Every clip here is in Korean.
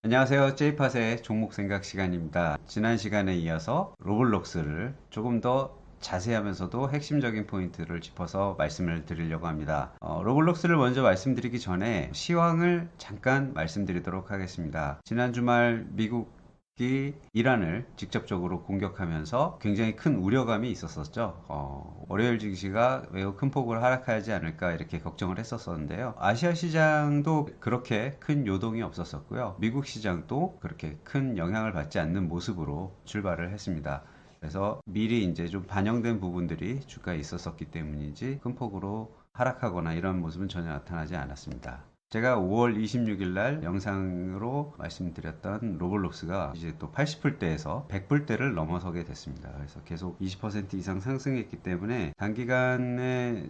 안녕하세요. 제이팟의 종목 생각 시간입니다. 지난 시간에 이어서 로블록스를 조금 더 자세하면서도 핵심적인 포인트를 짚어서 말씀을 드리려고 합니다. 로블록스를 먼저 말씀드리기 전에 시황을 잠깐 말씀드리도록 하겠습니다. 지난 주말 미국이 이란을 직접적으로 공격하면서 굉장히 큰 우려감이 있었었죠. 월요일 증시가 매우 큰 폭으로 하락하지 않을까 이렇게 걱정을 했었었는데요. 아시아 시장도 그렇게 큰 요동이 없었었고요. 미국 시장도 그렇게 큰 영향을 받지 않는 모습으로 출발을 했습니다. 그래서 미리 이제 좀 반영된 부분들이 주가에 있었었기 때문인지 큰 폭으로 하락하거나 이런 모습은 전혀 나타나지 않았습니다. 제가 5월 26일 날 영상으로 말씀드렸던 로블록스가 이제 또 80불대에서 100불대를 넘어서게 됐습니다. 그래서 계속 20% 이상 상승했기 때문에 단기간에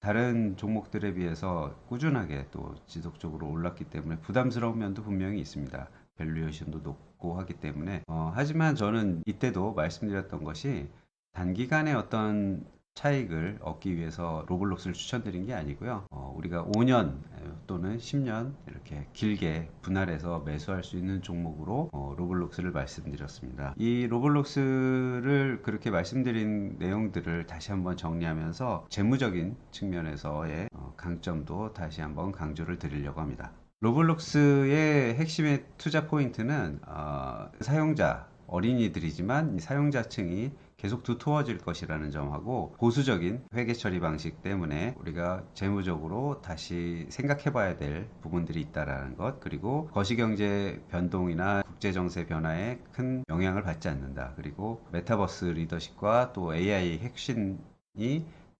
다른 종목들에 비해서 꾸준하게 또 지속적으로 올랐기 때문에 부담스러운 면도 분명히 있습니다. 밸류에이션도 높고 하기 때문에 하지만 저는 이때도 말씀드렸던 것이 단기간에 어떤 차익을 얻기 위해서 로블록스를 추천드린 게 아니고요. 우리가 5년 또는 10년 이렇게 길게 분할해서 매수할 수 있는 종목으로 로블록스를 말씀드렸습니다. 이 로블록스를 그렇게 말씀드린 내용들을 다시 한번 정리하면서 재무적인 측면에서의 강점도 다시 한번 강조를 드리려고 합니다. 로블록스의 핵심의 투자 포인트는 사용자, 어린이들이지만 이 사용자층이 계속 두터워질 것이라는 점하고 보수적인 회계 처리 방식 때문에 우리가 재무적으로 다시 생각해 봐야 될 부분들이 있다라는 것, 그리고 거시경제 변동이나 국제정세 변화에 큰 영향을 받지 않는다. 그리고 메타버스 리더십과 또 AI 핵심이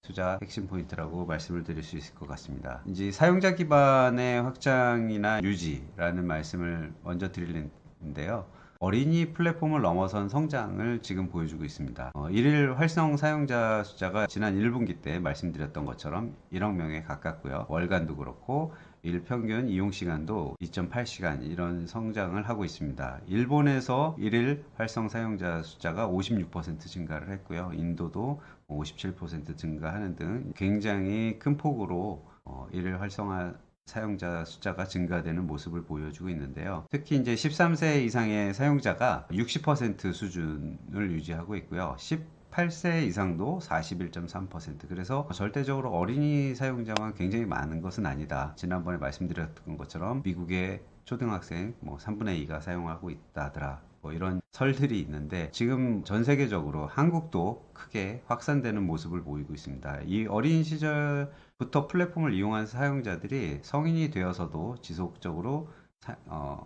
투자 핵심 포인트라고 말씀을 드릴 수 있을 것 같습니다. 이제 사용자 기반의 확장이나 유지라는 말씀을 먼저 드리는데요. 어린이 플랫폼을 넘어선 성장을 지금 보여주고 있습니다. 일일 활성 사용자 숫자가 지난 1분기 때 말씀드렸던 것처럼 1억 명에 가깝고요. 월간도 그렇고 일평균 이용시간도 2.8시간 이런 성장을 하고 있습니다. 일본에서 일일 활성 사용자 숫자가 56% 증가를 했고요. 인도도 57% 증가하는 등 굉장히 큰 폭으로 일일 활성화 사용자 숫자가 증가되는 모습을 보여주고 있는데요. 특히 이제 13세 이상의 사용자가 60% 수준을 유지하고 있고요. 18세 이상도 41.3%. 그래서 절대적으로 어린이 사용자만 굉장히 많은 것은 아니다. 지난번에 말씀드렸던 것처럼 미국의 초등학생 3분의 2가 사용하고 있다더라. 이런 설들이 있는데 지금 전 세계적으로 한국도 크게 확산되는 모습을 보이고 있습니다. 이 어린 시절부터 플랫폼을 이용한 사용자들이 성인이 되어서도 지속적으로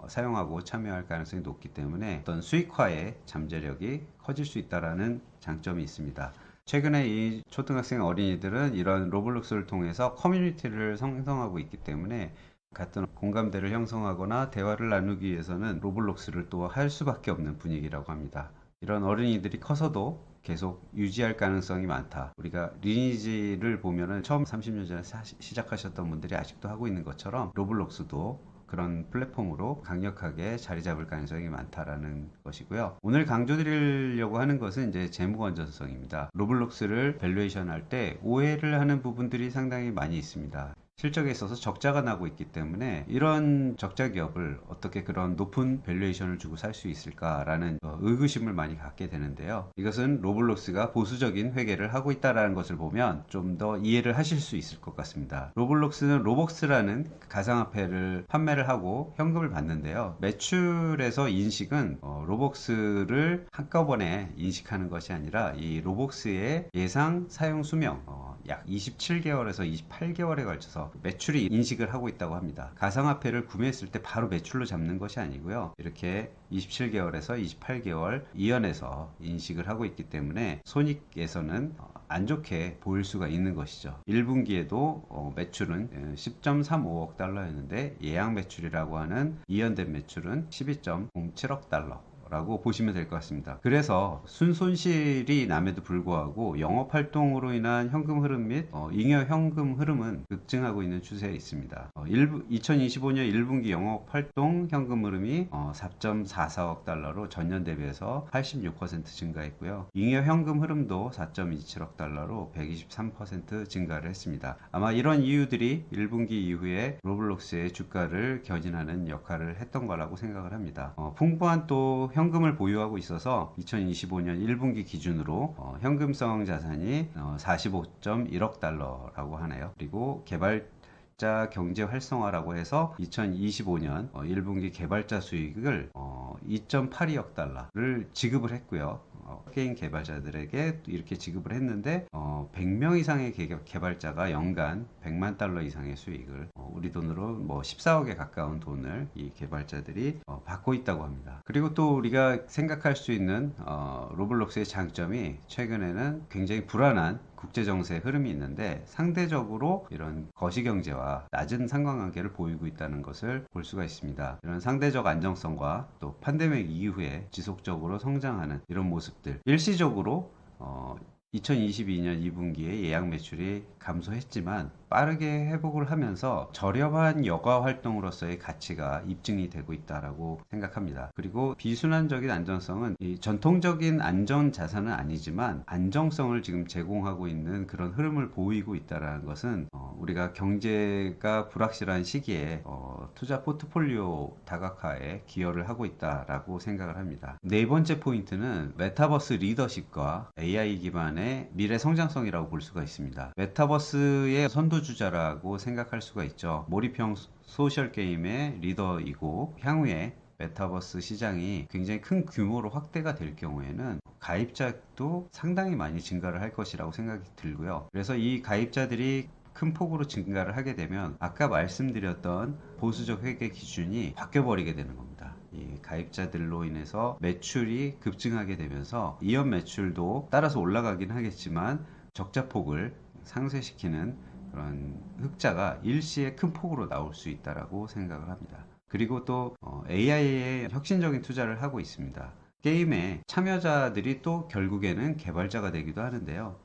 사용하고 참여할 가능성이 높기 때문에 어떤 수익화의 잠재력이 커질 수 있다는 장점이 있습니다. 최근에 이 초등학생 어린이들은 이런 로블록스를 통해서 커뮤니티를 형성하고 있기 때문에 같은 공감대를 형성하거나 대화를 나누기 위해서는 로블록스를 또 할 수밖에 없는 분위기라고 합니다. 이런 어린이들이 커서도 계속 유지할 가능성이 많다. 우리가 리니지를 보면은 처음 30년 전에 시작하셨던 분들이 아직도 하고 있는 것처럼 로블록스도 그런 플랫폼으로 강력하게 자리 잡을 가능성이 많다라는 것이고요. 오늘 강조드리려고 하는 것은 이제 재무 건전성입니다. 로블록스를 밸류에이션 할 때 오해를 하는 부분들이 상당히 많이 있습니다. 실적에 있어서 적자가 나고 있기 때문에 이런 적자 기업을 어떻게 그런 높은 밸류에이션을 주고 살 수 있을까라는 의구심을 많이 갖게 되는데요. 이것은 로블록스가 보수적인 회계를 하고 있다는 것을 보면 좀 더 이해를 하실 수 있을 것 같습니다. 로블록스는 로벅스라는 가상화폐를 판매를 하고 현금을 받는데요. 매출에서 인식은 로벅스를 한꺼번에 인식하는 것이 아니라 이 로벅스의 예상 사용 수명 약 27개월에서 28개월에 걸쳐서 매출이 인식을 하고 있다고 합니다. 가상화폐를 구매했을 때 바로 매출로 잡는 것이 아니고요. 이렇게 27개월에서 28개월 이연에서 인식을 하고 있기 때문에 손익에서는 안 좋게 보일 수가 있는 것이죠. 1분기에도 매출은 10.35억 달러였는데 예약 매출이라고 하는 이연된 매출은 12.07억 달러 달러라고 보시면 될 것 같습니다. 그래서 순손실이 남에도 불구하고 영업활동으로 인한 현금 흐름 및 잉여 현금 흐름은 급증하고 있는 추세에 있습니다. 2025년 1분기 영업활동 현금 흐름이 4.44억 달러로 전년 대비해서 86% 증가했고요. 잉여 현금 흐름도 4.27억 달러로 123% 증가를 했습니다. 아마 이런 이유들이 1분기 이후에 로블록스의 주가를 견인하는 역할을 했던 거라고 생각을 합니다. 풍부한 또 현금을 보유하고 있어서 2025년 1분기 기준으로 현금성 자산이 45.1억 달러라고 하네요. 그리고 개발자 경제 활성화라고 해서 2025년 1분기 개발자 수익을 2.82억 달러를 지급을 했고요. 게임 개발자들에게 이렇게 지급을 했는데 100명 이상의 개발자가 연간 100만 달러 이상의 수익을 우리 돈으로 뭐 14억에 가까운 돈을 이 개발자들이 받고 있다고 합니다. 그리고 또 우리가 생각할 수 있는 로블록스의 장점이 최근에는 굉장히 불안한 국제정세 흐름이 있는데 상대적으로 이런 거시경제와 낮은 상관관계를 보이고 있다는 것을 볼 수가 있습니다. 이런 상대적 안정성과 또 팬데믹 이후에 지속적으로 성장하는 이런 모습들, 일시적으로 2022년 2분기에 예약 매출이 감소했지만 빠르게 회복을 하면서 저렴한 여가 활동으로서의 가치가 입증이 되고 있다라고 생각합니다. 그리고 비순환적인 안정성은 이 전통적인 안전 자산은 아니지만 안정성을 지금 제공하고 있는 그런 흐름을 보이고 있다라는 것은 우리가 경제가 불확실한 시기에 투자 포트폴리오 다각화에 기여를 하고 있다라고 생각을 합니다. 네 번째 포인트는 메타버스 리더십과 AI 기반의 미래 성장성이라고 볼 수가 있습니다. 메타버스의 선두주자라고 생각할 수가 있죠. 몰입형 소셜게임의 리더이고 향후에 메타버스 시장이 굉장히 큰 규모로 확대가 될 경우에는 가입자도 상당히 많이 증가를 할 것이라고 생각이 들고요. 그래서 이 가입자들이 큰 폭으로 증가를 하게 되면 아까 말씀드렸던 보수적 회계 기준이 바뀌어버리게 되는 겁니다. 이 가입자들로 인해서 매출이 급증하게 되면서 이연 매출도 따라서 올라가긴 하겠지만 적자폭을 상쇄시키는 그런 흑자가 일시에 큰 폭으로 나올 수 있다라고 생각을 합니다. 그리고 또 AI에 혁신적인 투자를 하고 있습니다. 게임의 참여자들이 또 결국에는 개발자가 되기도 하는데요.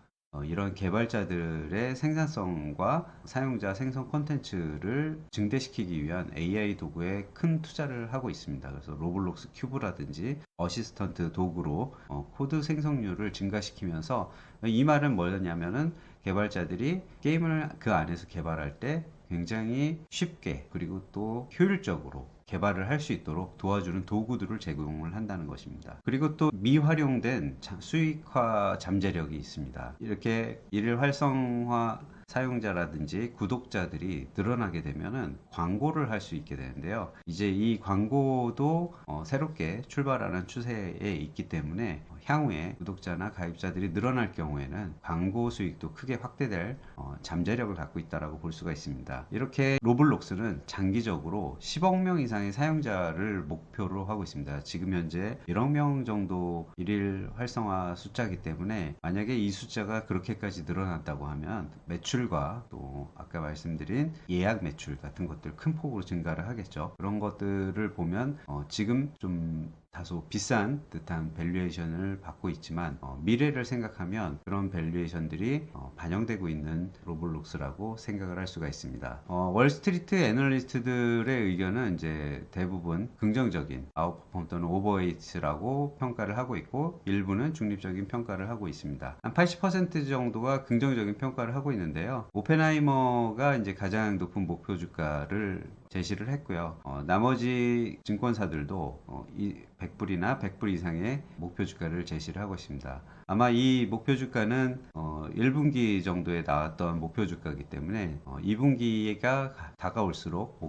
이런 개발자들의 생산성과 사용자 생성 콘텐츠를 증대시키기 위한 AI 도구에 큰 투자를 하고 있습니다. 그래서 로블록스 큐브라든지 어시스턴트 도구로 코드 생성률을 증가시키면서 이 말은 뭐냐면은 개발자들이 게임을 그 안에서 개발할 때 굉장히 쉽게 그리고 또 효율적으로 개발을 할 수 있도록 도와주는 도구들을 제공을 한다는 것입니다. 그리고 또 미활용된 수익화 잠재력이 있습니다. 이렇게 일일 활성화 사용자라든지 구독자들이 늘어나게 되면은 광고를 할 수 있게 되는데요. 이제 이 광고도 새롭게 출발하는 추세에 있기 때문에 향후에 구독자나 가입자들이 늘어날 경우에는 광고 수익도 크게 확대될 잠재력을 갖고 있다고 볼 수가 있습니다. 이렇게 로블록스는 장기적으로 10억 명 이상의 사용자를 목표로 하고 있습니다. 지금 현재 1억 명 정도 일일 활성화 숫자이기 때문에 만약에 이 숫자가 그렇게까지 늘어났다고 하면 매출과 또 아까 말씀드린 예약 매출 같은 것들 큰 폭으로 증가를 하겠죠. 그런 것들을 보면 지금 좀 다소 비싼 듯한 밸류에이션을 받고 있지만 미래를 생각하면 그런 밸류에이션들이 반영되고 있는 로블록스라고 생각을 할 수가 있습니다. 월스트리트 애널리스트들의 의견은 이제 대부분 긍정적인 아웃퍼폼 또는 오버웨이트라고 평가를 하고 있고 일부는 중립적인 평가를 하고 있습니다. 한 80% 정도가 긍정적인 평가를 하고 있는데요. 오펜하이머가 이제 가장 높은 목표 주가를 제시를 했고요. 나머지 증권사들도 100불이나 100불 이상의 목표 주가를 제시를 하고 있습니다. 아마 이 목표 주가는 1분기 정도에 나왔던 목표 주가이기 때문에 2분기가 다가올수록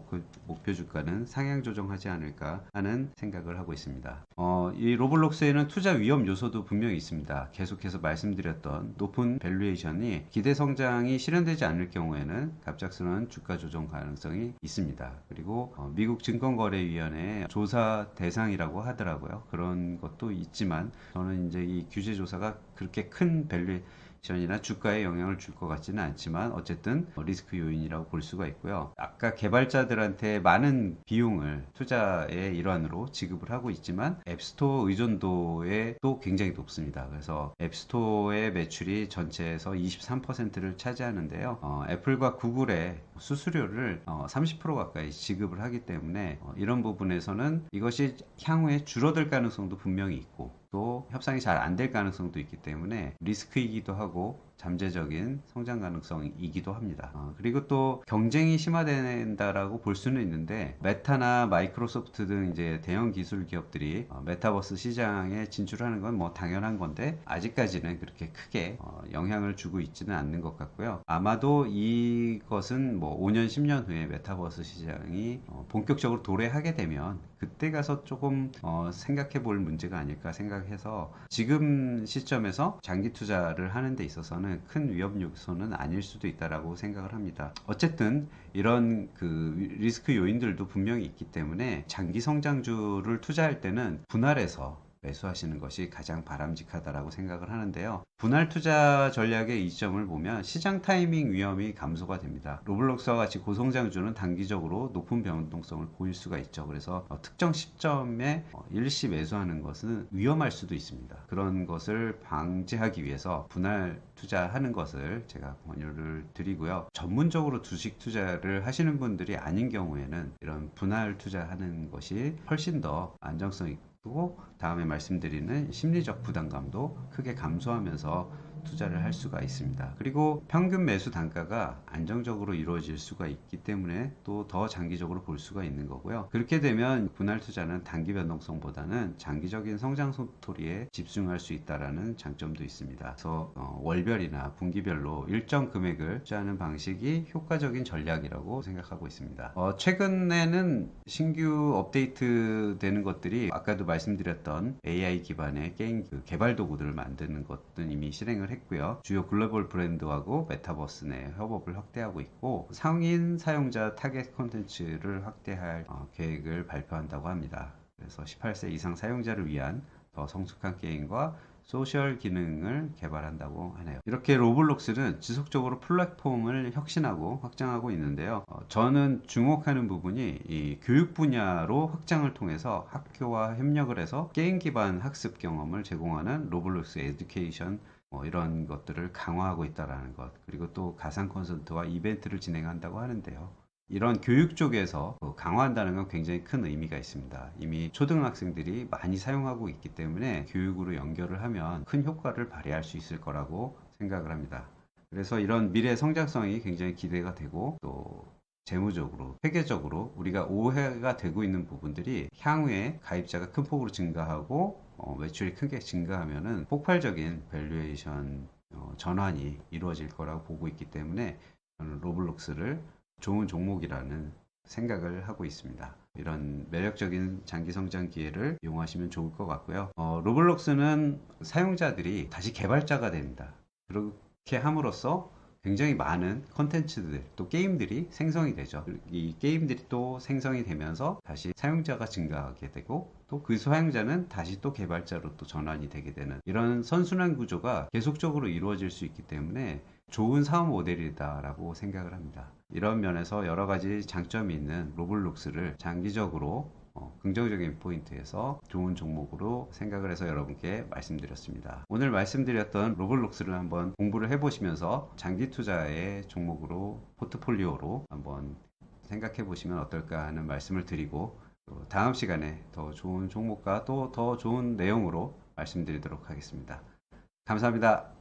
목표 주가는 상향 조정하지 않을까 하는 생각을 하고 있습니다. 이 로블록스에는 투자 위험 요소도 분명히 있습니다. 계속해서 말씀드렸던 높은 밸류에이션이 기대 성장이 실현되지 않을 경우에는 갑작스러운 주가 조정 가능성이 있습니다. 그리고 미국 증권거래위원회 조사 대상이라고 하더라고요. 그런 것도 있지만 저는 이제 이 규제 조사가 그렇게 큰 밸류에이션이나 주가에 영향을 줄 것 같지는 않지만 어쨌든 리스크 요인이라고 볼 수가 있고요. 아까 개발자들한테 많은 비용을 투자의 일환으로 지급을 하고 있지만 앱스토어 의존도에 또 굉장히 높습니다. 그래서 앱스토어의 매출이 전체에서 23%를 차지하는데요. 애플과 구글의 수수료를 30% 가까이 지급을 하기 때문에 이런 부분에서는 이것이 향후에 줄어들 가능성도 분명히 있고 또 협상이 잘 안 될 가능성도 있기 때문에 리스크이기도 하고 잠재적인 성장 가능성이기도 합니다. 그리고 또 경쟁이 심화된다라고 볼 수는 있는데 메타나 마이크로소프트 등 이제 대형 기술 기업들이 메타버스 시장에 진출하는 건 뭐 당연한 건데 아직까지는 그렇게 크게 영향을 주고 있지는 않는 것 같고요. 아마도 이것은 뭐 5년, 10년 후에 메타버스 시장이 본격적으로 도래하게 되면 그때 가서 조금 생각해 볼 문제가 아닐까 생각해서 지금 시점에서 장기 투자를 하는 데 있어서는 큰 위험 요소는 아닐 수도 있다라고 생각을 합니다. 어쨌든 이런 그 리스크 요인들도 분명히 있기 때문에 장기 성장주를 투자할 때는 분할해서 매수하시는 것이 가장 바람직하다라고 생각을 하는데요. 분할 투자 전략의 이점을 보면 시장 타이밍 위험이 감소가 됩니다. 로블록스와 같이 고성장주는 단기적으로 높은 변동성을 보일 수가 있죠. 그래서 특정 시점에 일시 매수하는 것은 위험할 수도 있습니다. 그런 것을 방지하기 위해서 분할 투자하는 것을 제가 권유를 드리고요. 전문적으로 주식 투자를 하시는 분들이 아닌 경우에는 이런 분할 투자하는 것이 훨씬 더 안정성 있고 다음에 말씀드리는 심리적 부담감도 크게 감소하면서 투자를 할 수가 있습니다. 그리고 평균 매수 단가가 안정적으로 이루어질 수가 있기 때문에 또 더 장기적으로 볼 수가 있는 거고요. 그렇게 되면 분할 투자는 단기 변동성보다는 장기적인 성장 스토리에 집중할 수 있다는 장점도 있습니다. 그래서 월별이나 분기별로 일정 금액을 투자하는 방식이 효과적인 전략이라고 생각하고 있습니다. 최근에는 신규 업데이트 되는 것들이 아까도 말씀드렸던 AI 기반의 게임 개발 도구들을 만드는 것은 이미 실행을 했고요. 주요 글로벌 브랜드하고 메타버스 내 협업을 확대하고 있고 성인 사용자 타겟 콘텐츠를 확대할 계획을 발표한다고 합니다. 그래서 18세 이상 사용자를 위한 더 성숙한 게임과 소셜 기능을 개발한다고 하네요. 이렇게 로블록스는 지속적으로 플랫폼을 혁신하고 확장하고 있는데요. 저는 주목하는 부분이 이 교육 분야로 확장을 통해서 학교와 협력을 해서 게임 기반 학습 경험을 제공하는 로블록스 에듀케이션 이런 것들을 강화하고 있다는 것, 그리고 또 가상 콘서트와 이벤트를 진행한다고 하는데요. 이런 교육 쪽에서 강화한다는 건 굉장히 큰 의미가 있습니다. 이미 초등학생들이 많이 사용하고 있기 때문에 교육으로 연결을 하면 큰 효과를 발휘할 수 있을 거라고 생각을 합니다. 그래서 이런 미래 성장성이 굉장히 기대가 되고 또 재무적으로, 회계적으로 우리가 오해가 되고 있는 부분들이 향후에 가입자가 큰 폭으로 증가하고 매출이 크게 증가하면은 폭발적인 밸류에이션 전환이 이루어질 거라고 보고 있기 때문에 저는 로블록스를 좋은 종목이라는 생각을 하고 있습니다. 이런 매력적인 장기 성장 기회를 이용하시면 좋을 것 같고요. 로블록스는 사용자들이 다시 개발자가 됩니다. 그렇게 함으로써 굉장히 많은 컨텐츠들 또 게임들이 생성이 되죠. 이 게임들이 또 생성이 되면서 다시 사용자가 증가하게 되고 또 그 사용자는 다시 또 개발자로 또 전환이 되게 되는 이런 선순환 구조가 계속적으로 이루어질 수 있기 때문에 좋은 사업 모델이다라고 생각을 합니다. 이런 면에서 여러 가지 장점이 있는 로블록스를 장기적으로 긍정적인 포인트에서 좋은 종목으로 생각을 해서 여러분께 말씀드렸습니다. 오늘 말씀드렸던 로블록스를 한번 공부를 해보시면서 장기 투자의 종목으로 포트폴리오로 한번 생각해 보시면 어떨까 하는 말씀을 드리고 다음 시간에 더 좋은 종목과 또 더 좋은 내용으로 말씀드리도록 하겠습니다. 감사합니다.